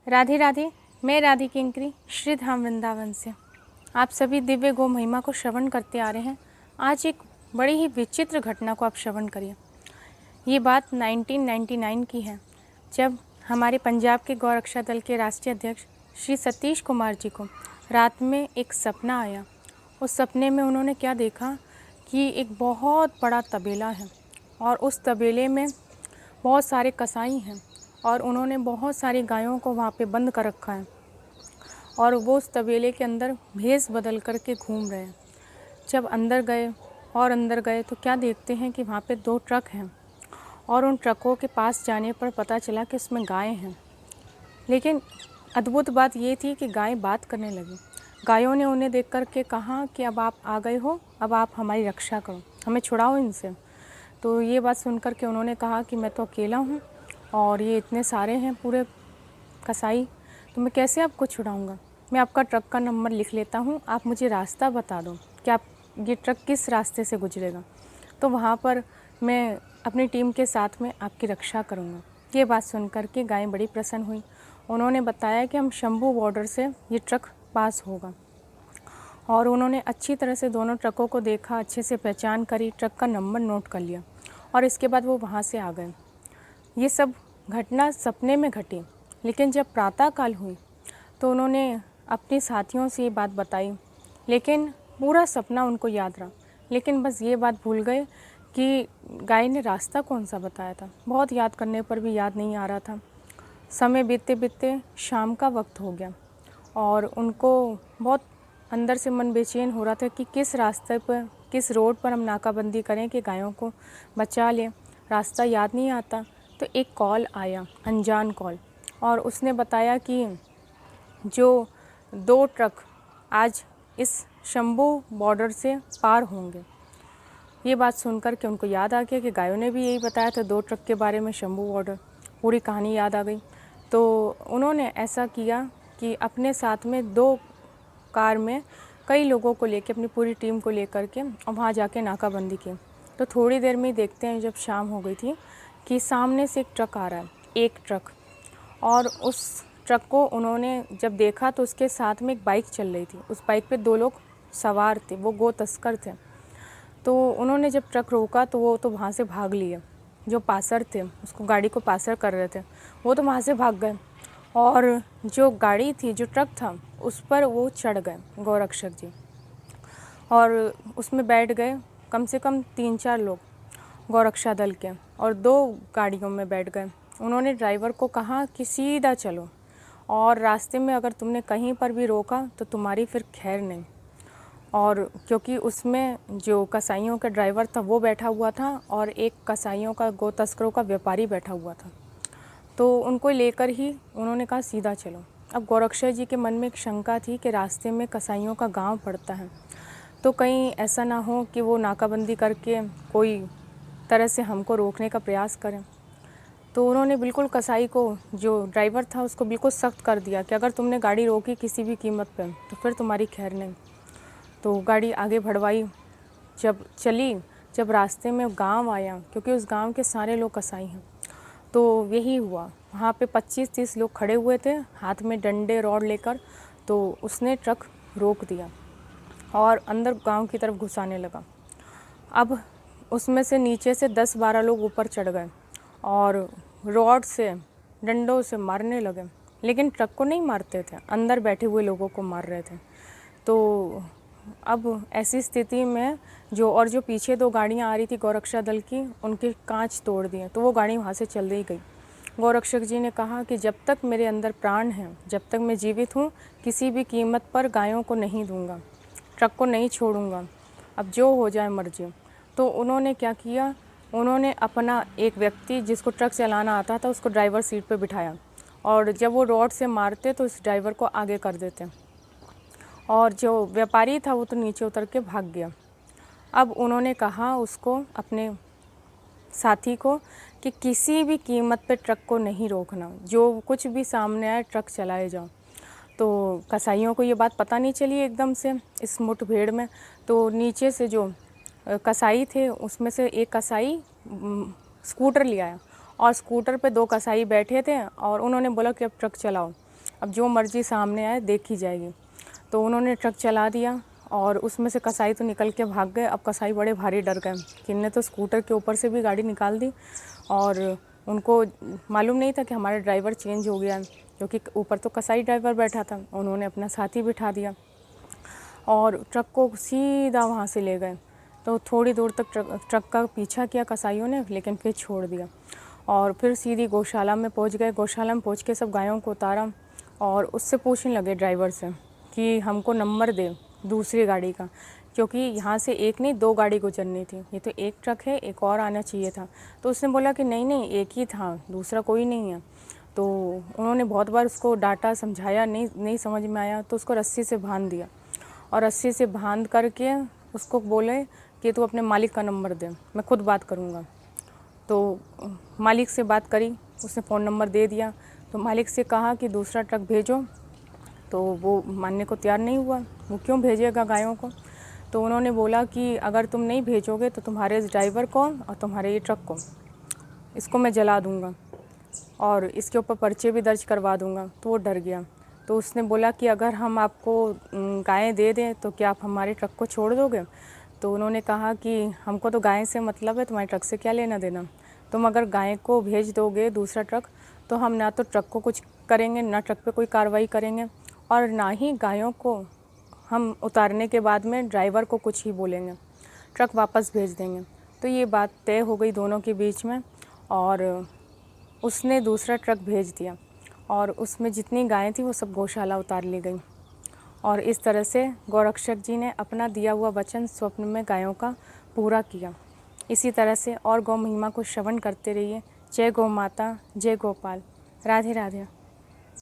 राधे राधे। मैं राधे किंकरी श्री धाम वृंदावन से आप सभी दिव्य गो महिमा को श्रवण करते आ रहे हैं। आज एक बड़ी ही विचित्र घटना को आप श्रवण करिए। ये बात 1999 की है, जब हमारे पंजाब के गौरक्षा दल के राष्ट्रीय अध्यक्ष श्री सतीश कुमार जी को रात में एक सपना आया। उस सपने में उन्होंने क्या देखा कि एक बहुत बड़ा तबेला है और उस तबेले में बहुत सारे कसाई हैं और उन्होंने बहुत सारी गायों को वहाँ पे बंद कर रखा है और वो उस तबेले के अंदर भेष बदल कर के घूम रहे हैं। जब अंदर गए तो क्या देखते हैं कि वहाँ पे 2 ट्रक हैं और उन ट्रकों के पास जाने पर पता चला कि उसमें गायें हैं। लेकिन अद्भुत बात ये थी कि गायें बात करने लगी। गायों ने उन्हें देख कर के कहा कि अब आप आ गए हो, अब आप हमारी रक्षा करो, हमें छुड़ाओ इनसे। तो ये बात सुन कर के उन्होंने कहा कि मैं तो अकेला हूँ और ये इतने सारे हैं पूरे कसाई, तो मैं कैसे आपको छुड़ाऊँगा। मैं आपका ट्रक का नंबर लिख लेता हूँ, आप मुझे रास्ता बता दो कि आप ये ट्रक किस रास्ते से गुजरेगा, तो वहाँ पर मैं अपनी टीम के साथ में आपकी रक्षा करूँगा। ये बात सुनकर के गायें बड़ी प्रसन्न हुई। उन्होंने बताया कि हम शंभू बॉर्डर से ये ट्रक पास होगा और उन्होंने अच्छी तरह से दोनों ट्रकों को देखा, अच्छे से पहचान करी, ट्रक का नंबर नोट कर लिया और इसके बाद वो वहाँ से आ गए। ये सब घटना सपने में घटी, लेकिन जब प्रातःकाल हुई तो उन्होंने अपने साथियों से ये बात बताई, लेकिन पूरा सपना उनको याद रहा, लेकिन बस ये बात भूल गए कि गाय ने रास्ता कौन सा बताया था। बहुत याद करने पर भी याद नहीं आ रहा था। समय बीतते बीतते शाम का वक्त हो गया और उनको बहुत अंदर से मन बेचैन हो रहा था कि किस रास्ते पर, किस रोड पर हम नाकाबंदी करें कि गायों को बचा लें। रास्ता याद नहीं आता तो एक कॉल आया, अनजान कॉल, और उसने बताया कि जो 2 ट्रक आज इस शंभू बॉर्डर से पार होंगे। ये बात सुनकर के उनको याद आ गया कि गायों ने भी यही बताया था 2 ट्रक के बारे में, शंभू बॉर्डर। पूरी कहानी याद आ गई। तो उन्होंने ऐसा किया कि अपने साथ में 2 कार में कई लोगों को लेकर, अपनी पूरी टीम को लेकर के और वहाँ जाके नाकाबंदी की। तो थोड़ी देर में देखते हैं, जब शाम हो गई थी, कि सामने से एक ट्रक आ रहा है, एक ट्रक, और उस ट्रक को उन्होंने जब देखा तो उसके साथ में एक बाइक चल रही थी। उस बाइक पे 2 लोग सवार थे, वो गो तस्कर थे। तो उन्होंने जब ट्रक रोका तो वो तो वहाँ से भाग लिए। जो पासर थे, उसको गाड़ी को पासर कर रहे थे, वो तो वहाँ से भाग गए और जो गाड़ी थी, जो ट्रक था, उस पर वो चढ़ गए गौरक्षक जी और उसमें बैठ गए। कम से कम 3-4 लोग गौरक्षा दल के, और 2 गाड़ियों में बैठ गए। उन्होंने ड्राइवर को कहा कि सीधा चलो और रास्ते में अगर तुमने कहीं पर भी रोका तो तुम्हारी फिर खैर नहीं। और क्योंकि उसमें जो कसाईयों का ड्राइवर था वो बैठा हुआ था और एक कसाईयों का, गो तस्करों का व्यापारी बैठा हुआ था, तो उनको लेकर ही उन्होंने कहा सीधा चलो। अब गौरक्षा जी के मन में एक शंका थी कि रास्ते में कसाईयों का गांव पड़ता है, तो कहीं ऐसा ना हो कि वो नाकाबंदी करके कोई तरह से हमको रोकने का प्रयास करें। तो उन्होंने बिल्कुल कसाई को, जो ड्राइवर था, उसको बिल्कुल सख्त कर दिया कि अगर तुमने गाड़ी रोकी किसी भी कीमत पर तो फिर तुम्हारी खैर नहीं। तो गाड़ी आगे बढ़वाई, जब चली, जब रास्ते में गांव आया, क्योंकि उस गांव के सारे लोग कसाई हैं, तो यही हुआ। वहाँ पे 25-30 लोग खड़े हुए थे, हाथ में डंडे रॉड लेकर। तो उसने ट्रक रोक दिया और अंदर गांव की तरफ घुसाने लगा। अब उसमें से नीचे से 10-12 लोग ऊपर चढ़ गए और रॉड से, डंडों से मारने लगे, लेकिन ट्रक को नहीं मारते थे, अंदर बैठे हुए लोगों को मार रहे थे। तो अब ऐसी स्थिति में जो पीछे 2 गाड़ियाँ आ रही थी गौरक्षा दल की, उनके कांच तोड़ दिए, तो वो गाड़ी वहाँ से चल ही गई। गौरक्षक जी ने कहा कि जब तक मेरे अंदर प्राण हैं, जब तक मैं जीवित हूँ, किसी भी कीमत पर गायों को नहीं दूंगा, ट्रक को नहीं छोड़ूंगा, अब जो हो जाए मर्जी। तो उन्होंने क्या किया, उन्होंने अपना एक व्यक्ति जिसको ट्रक चलाना आता था उसको ड्राइवर सीट पर बिठाया और जब वो रॉड से मारते तो उस ड्राइवर को आगे कर देते और जो व्यापारी था वो तो नीचे उतर के भाग गया। अब उन्होंने कहा उसको, अपने साथी को, कि किसी भी कीमत पे ट्रक को नहीं रोकना, जो कुछ भी सामने आए ट्रक चलाए जाओ। तो कसाईयों को ये बात पता नहीं चली एकदम से इस मुठभेड़ में। तो नीचे से जो कसाई थे उसमें से एक कसाई स्कूटर ले आया और स्कूटर पे 2 कसाई बैठे थे और उन्होंने बोला कि अब ट्रक चलाओ। अब जो मर्जी सामने आए देखी जाएगी। तो उन्होंने ट्रक चला दिया और उसमें से कसाई तो निकल के भाग गए। अब कसाई बड़े भारी डर गए कि इनने तो स्कूटर के ऊपर से भी गाड़ी निकाल दी और उनको मालूम नहीं था कि हमारा ड्राइवर चेंज हो गया, क्योंकि ऊपर तो कसाई ड्राइवर बैठा था। उन्होंने अपना साथी बिठा दिया और ट्रक को सीधा वहाँ से ले गए। तो थोड़ी दूर तक ट्रक का पीछा किया कसाईयों ने, लेकिन फिर छोड़ दिया और फिर सीधी गौशाला में पहुँच गए। गौशाला में पहुँच के सब गायों को उतारा और उससे पूछने लगे ड्राइवर से कि हमको नंबर दे दूसरी गाड़ी का, क्योंकि यहाँ से एक नहीं 2 गाड़ी गुजरनी थी। ये तो एक ट्रक है, एक और आना चाहिए था। तो उसने बोला कि नहीं नहीं, एक ही था, दूसरा कोई नहीं है। तो उन्होंने बहुत बार उसको डांटा, समझाया, नहीं समझ में आया। तो उसको रस्सी से बांध दिया और रस्सी से बांध करके उसको बोले कि तू अपने मालिक का नंबर दे, मैं खुद बात करूँगा। तो मालिक से बात करी, उसने फ़ोन नंबर दे दिया। तो मालिक से कहा कि दूसरा ट्रक भेजो, तो वो मानने को तैयार नहीं हुआ। वो क्यों भेजेगा गायों को? तो उन्होंने बोला कि अगर तुम नहीं भेजोगे तो तुम्हारे इस ड्राइवर को और तुम्हारे ये ट्रक को, इसको मैं जला दूँगा और इसके ऊपर पर्चे भी दर्ज करवा दूँगा। तो वो डर गया। तो उसने बोला कि अगर हम आपको गायें दे दें तो क्या आप हमारे ट्रक को छोड़ दोगे? तो उन्होंने कहा कि हमको तो गाय से मतलब है, तुम्हारे ट्रक से क्या लेना देना। तुम अगर गाय को भेज दोगे दूसरा ट्रक, तो हम ना तो ट्रक को कुछ करेंगे, ना ट्रक पे कोई कार्रवाई करेंगे और ना ही गायों को हम उतारने के बाद में ड्राइवर को कुछ ही बोलेंगे, ट्रक वापस भेज देंगे। तो ये बात तय हो गई दोनों के बीच में और उसने दूसरा ट्रक भेज दिया और उसमें जितनी गायें थी वो सब गौशाला उतार ली गई। और इस तरह से गौरक्षक जी ने अपना दिया हुआ वचन स्वप्न में गायों का पूरा किया। इसी तरह से और गौ महिमा को श्रवण करते रहिए। जय गौ माता, जय गोपाल। राधे राधे।